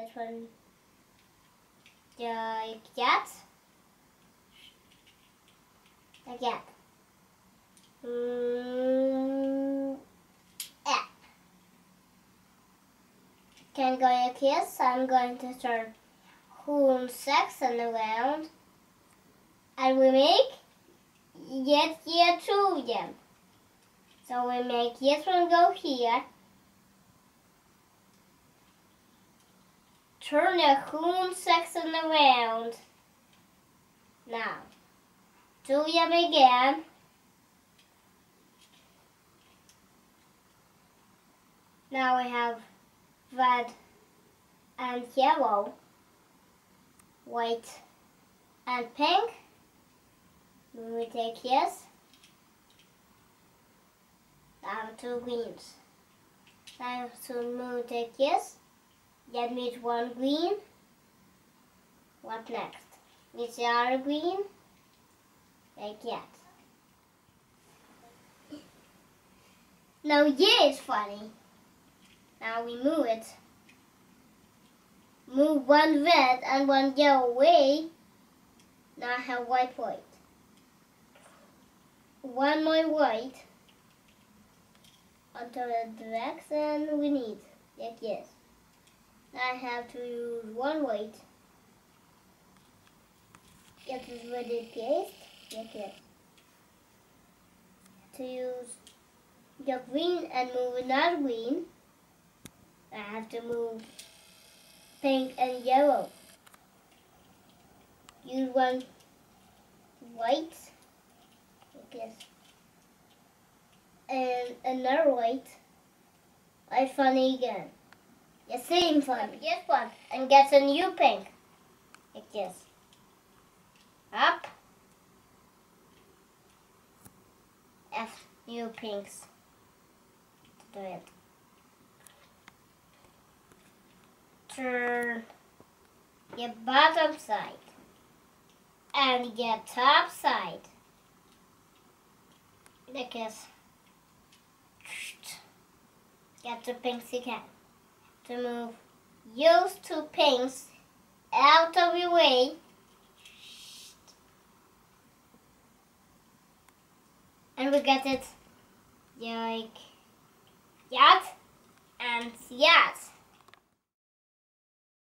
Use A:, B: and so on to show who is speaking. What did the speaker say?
A: get one like that. Like that. Yeah. Can go like this. I'm going to turn whole section around, and we make yet two of them. So we make this one go here. Turn the whole section around. Now, do them again. Now we have red and yellow, white and pink. We take this. Now two greens. Now to take this. That means one green. What next? Means the other green. Like that. Now yeah, it's funny. Now we move it. Move one red and one yellow away. Now I have white. One more white onto the direction we need. Like this. Now I have to use one white. Get this ready paste. Like this. To use the green and move another green. I have to move pink and yellow. Use one white, like this, and another white. Like funny again. The same fun. This one, and get a new pink, like this. Up. F new pinks. Do it. Turn the bottom side and the top side. Like this. Get the pinks again. To move those two pinks out of your way. And we get it like that and that.